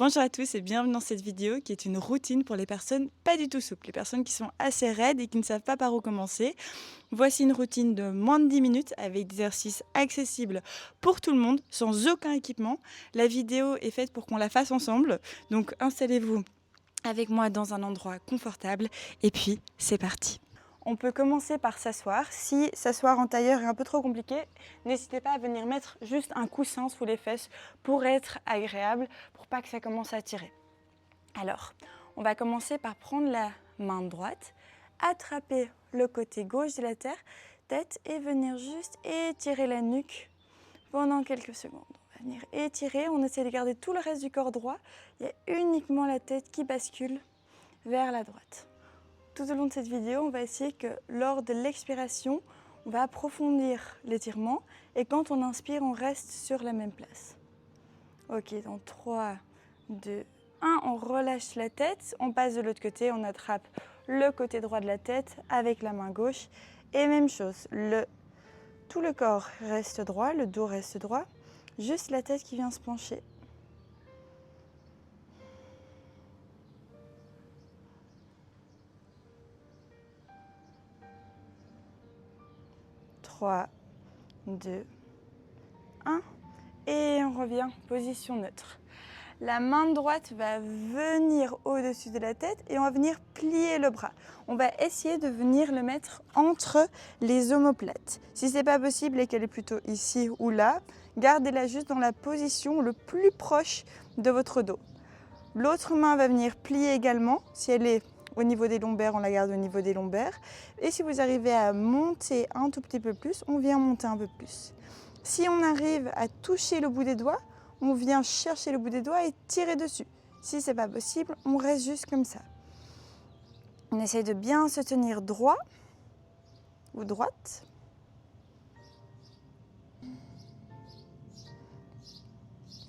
Bonjour à tous et bienvenue dans cette vidéo qui est une routine pour les personnes pas du tout souples, les personnes qui sont assez raides et qui ne savent pas par où commencer. Voici une routine de moins de 10 minutes avec des exercices accessibles pour tout le monde, sans aucun équipement. La vidéo est faite pour qu'on la fasse ensemble, donc installez-vous avec moi dans un endroit confortable et puis c'est parti. On peut commencer par s'asseoir. Si s'asseoir en tailleur est un peu trop compliqué, n'hésitez pas à venir mettre juste un coussin sous les fesses pour être agréable, pour pas que ça commence à tirer. Alors, on va commencer par prendre la main droite, attraper le côté gauche de la tête et venir juste étirer la nuque pendant quelques secondes. On va venir étirer, on essaie de garder tout le reste du corps droit. Il y a uniquement la tête qui bascule vers la droite. Tout au long de cette vidéo, on va essayer que lors de l'expiration, on va approfondir l'étirement et quand on inspire, on reste sur la même place. Ok, dans 3, 2, 1, on relâche la tête, on passe de l'autre côté, on attrape le côté droit de la tête avec la main gauche. Et même chose, tout le corps reste droit, le dos reste droit, juste la tête qui vient se pencher. Trois, 2, 1 et on revient, position neutre. La main droite va venir au-dessus de la tête et on va venir plier le bras. On va essayer de venir le mettre entre les omoplates. Si ce n'est pas possible et qu'elle est plutôt ici ou là, gardez-la juste dans la position le plus proche de votre dos. L'autre main va venir plier également. Si elle est au niveau des lombaires, on la garde au niveau des lombaires. Et si vous arrivez à monter un tout petit peu plus, on vient monter un peu plus. Si on arrive à toucher le bout des doigts, on vient chercher le bout des doigts et tirer dessus. Si ce n'est pas possible, on reste juste comme ça. On essaie de bien se tenir droit ou droite.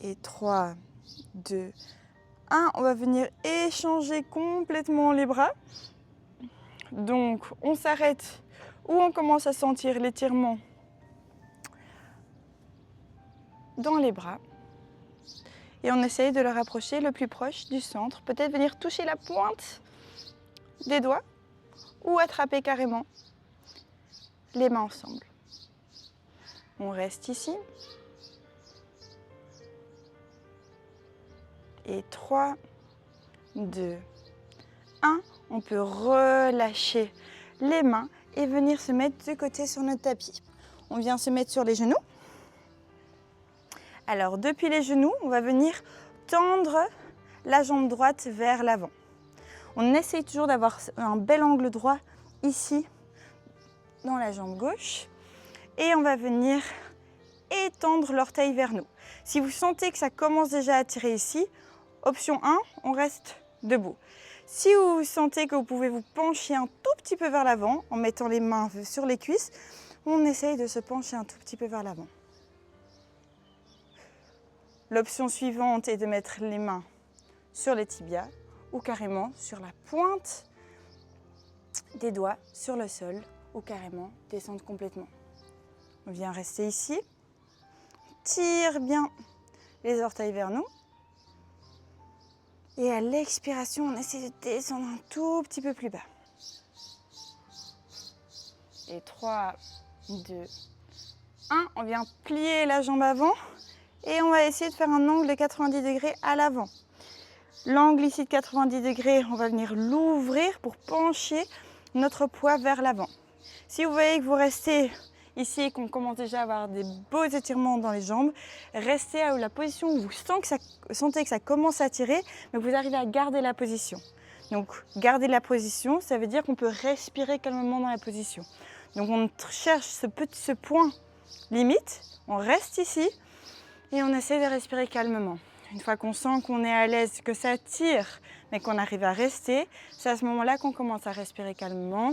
Et 3, 2, 1, on va venir échanger complètement les bras. Donc on s'arrête où on commence à sentir l'étirement dans les bras. Et on essaye de le rapprocher le plus proche du centre. Peut-être venir toucher la pointe des doigts ou attraper carrément les mains ensemble. On reste ici. Et 3, 2, 1. On peut relâcher les mains et venir se mettre de côté sur notre tapis. On vient se mettre sur les genoux. Alors, depuis les genoux, on va venir tendre la jambe droite vers l'avant. On essaye toujours d'avoir un bel angle droit ici, dans la jambe gauche. Et on va venir étendre l'orteil vers nous. Si vous sentez que ça commence déjà à tirer ici, option 1, on reste debout. Si vous sentez que vous pouvez vous pencher un tout petit peu vers l'avant, en mettant les mains sur les cuisses, on essaye de se pencher un tout petit peu vers l'avant. L'option suivante est de mettre les mains sur les tibias ou carrément sur la pointe des doigts sur le sol ou carrément descendre complètement. On vient rester ici, on tire bien les orteils vers nous et à l'expiration, on essaie de descendre un tout petit peu plus bas. Et 3, 2, 1, on vient plier la jambe avant. Et on va essayer de faire un angle de 90 degrés à l'avant. L'angle ici de 90 degrés, on va venir l'ouvrir pour pencher notre poids vers l'avant. Si vous voyez que vous restez ici et qu'on commence déjà à avoir des beaux étirements dans les jambes, restez à la position où vous sentez que ça commence à tirer, mais vous arrivez à garder la position. Donc garder la position, ça veut dire qu'on peut respirer calmement dans la position. Donc on cherche ce point limite, on reste ici. Et on essaie de respirer calmement. Une fois qu'on sent qu'on est à l'aise, que ça tire, mais qu'on arrive à rester, c'est à ce moment-là qu'on commence à respirer calmement.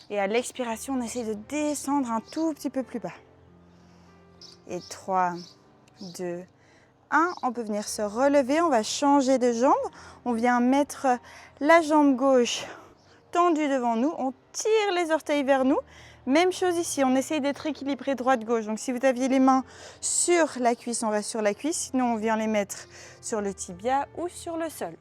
Et à l'expiration, on essaie de descendre un tout petit peu plus bas. Et 3, 2, 1. On peut venir se relever, on va changer de jambe. On vient mettre la jambe gauche tendue devant nous. On tire les orteils vers nous, Même chose ici, on essaye d'être équilibré droite-gauche. Donc si vous aviez les mains sur la cuisse, on va sur la cuisse. Sinon, on vient les mettre sur le tibia ou sur le sol.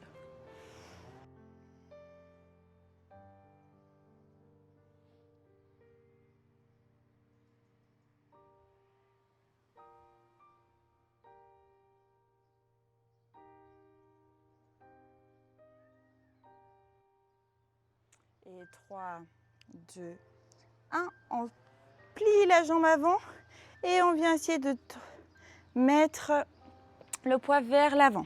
Et 3, 2, 1. On plie la jambe avant et on vient essayer de mettre le poids vers l'avant.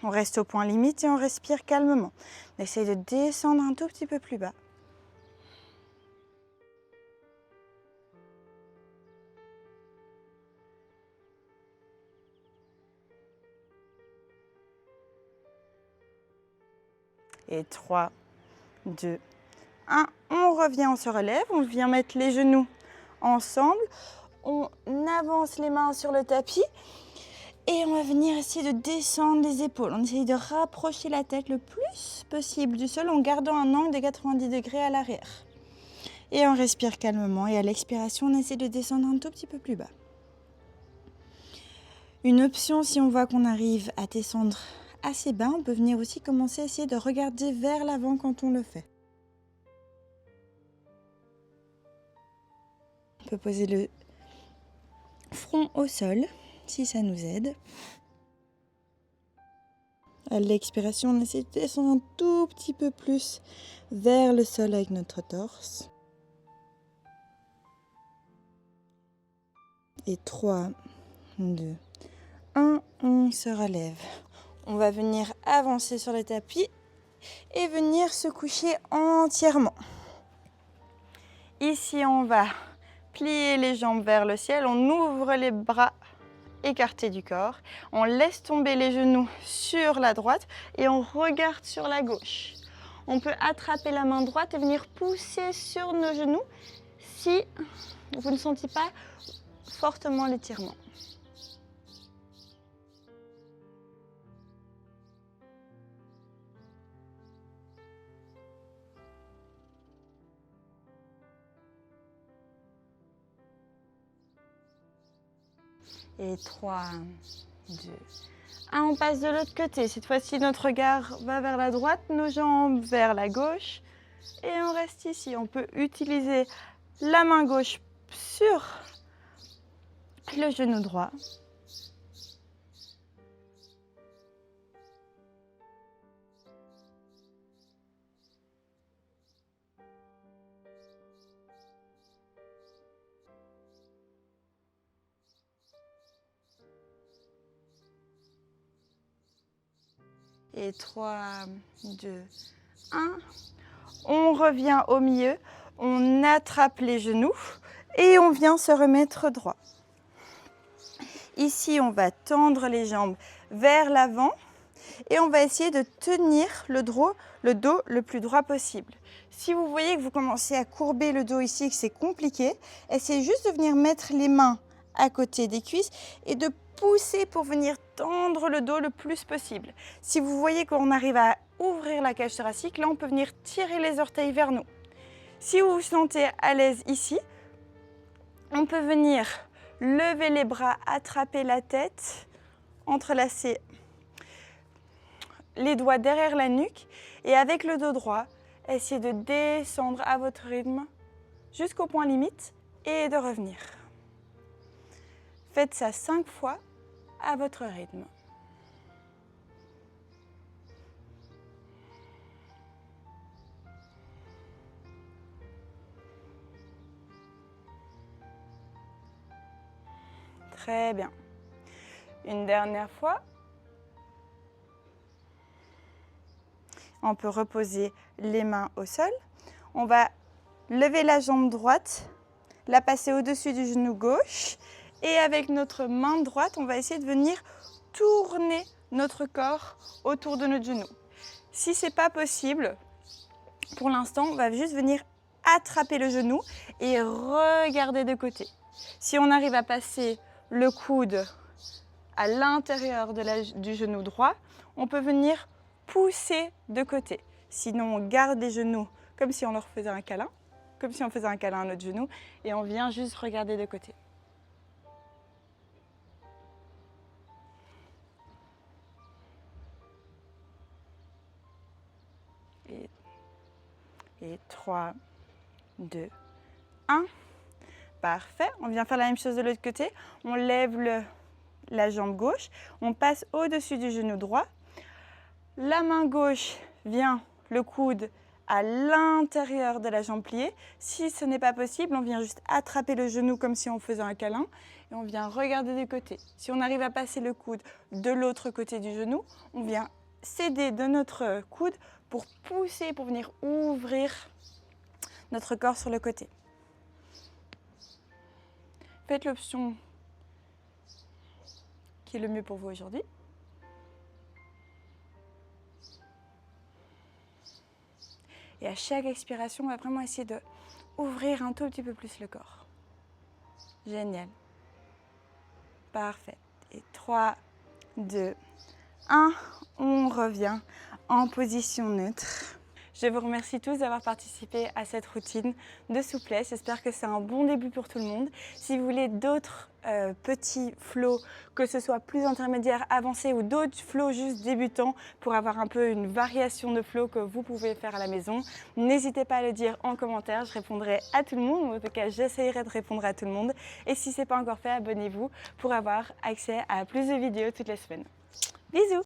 On reste au point limite et on respire calmement. On essaye de descendre un tout petit peu plus bas. Et 3, 2, 1. On revient, on se relève. On vient mettre les genoux ensemble. On avance les mains sur le tapis. Et on va venir essayer de descendre les épaules. On essaye de rapprocher la tête le plus possible du sol en gardant un angle de 90 degrés à l'arrière. Et on respire calmement. Et à l'expiration, on essaie de descendre un tout petit peu plus bas. Une option, si on voit qu'on arrive à descendre assez bas, on peut venir aussi commencer à essayer de regarder vers l'avant quand on le fait. On peut poser le front au sol, si ça nous aide. À l'expiration, on essaie de descendre un tout petit peu plus vers le sol avec notre torse. Et 3, 2, 1, on se relève. On va venir avancer sur le tapis et venir se coucher entièrement. Ici, on va plier les jambes vers le ciel. On ouvre les bras écartés du corps. On laisse tomber les genoux sur la droite et on regarde sur la gauche. On peut attraper la main droite et venir pousser sur nos genoux si vous ne sentez pas fortement l'étirement. Et 3, 2, 1. On passe de l'autre côté. Cette fois-ci, notre regard va vers la droite, nos jambes vers la gauche. Et on reste ici. On peut utiliser la main gauche sur le genou droit. Et 3, 2, 1. On revient au milieu, on attrape les genoux et on vient se remettre droit. Ici, on va tendre les jambes vers l'avant et on va essayer de tenir le dos le plus droit possible. Si vous voyez que vous commencez à courber le dos ici et que c'est compliqué, essayez juste de venir mettre les mains à côté des cuisses et de pousser pour venir tendre le dos le plus possible. Si vous voyez qu'on arrive à ouvrir la cage thoracique, là on peut venir tirer les orteils vers nous. Si vous vous sentez à l'aise ici, on peut venir lever les bras, attraper la tête, entrelacer les doigts derrière la nuque et avec le dos droit, essayez de descendre à votre rythme jusqu'au point limite et de revenir. Faites ça 5 fois à votre rythme. Très bien. Une dernière fois. On peut reposer les mains au sol. On va lever la jambe droite, la passer au-dessus du genou gauche. Et avec notre main droite, on va essayer de venir tourner notre corps autour de notre genou. Si ce n'est pas possible, pour l'instant, on va juste venir attraper le genou et regarder de côté. Si on arrive à passer le coude à l'intérieur du genou droit, on peut venir pousser de côté. Sinon, on garde les genoux comme si on leur faisait un câlin, comme si on faisait un câlin à notre genou, et on vient juste regarder de côté. Et 3, 2, 1. Parfait. On vient faire la même chose de l'autre côté. On lève la jambe gauche. On passe au-dessus du genou droit. La main gauche vient, le coude à l'intérieur de la jambe pliée. Si ce n'est pas possible, on vient juste attraper le genou comme si on faisait un câlin et on vient regarder du côté. Si on arrive à passer le coude de l'autre côté du genou, on vient s'aider de notre coude pour pousser, pour venir ouvrir notre corps sur le côté. Faites l'option qui est le mieux pour vous aujourd'hui. Et à chaque expiration, on va vraiment essayer d'ouvrir un tout petit peu plus le corps. Génial. Parfait. Et 3, 2, 1. On revient en position neutre. Je vous remercie tous d'avoir participé à cette routine de souplesse. J'espère que c'est un bon début pour tout le monde. Si vous voulez d'autres petits flows, que ce soit plus intermédiaires, avancés ou d'autres flows juste débutants pour avoir un peu une variation de flow que vous pouvez faire à la maison, n'hésitez pas à le dire en commentaire. Je répondrai à tout le monde, ou en tout cas j'essayerai de répondre à tout le monde. Et si ce n'est pas encore fait, abonnez-vous pour avoir accès à plus de vidéos toutes les semaines. Bisous!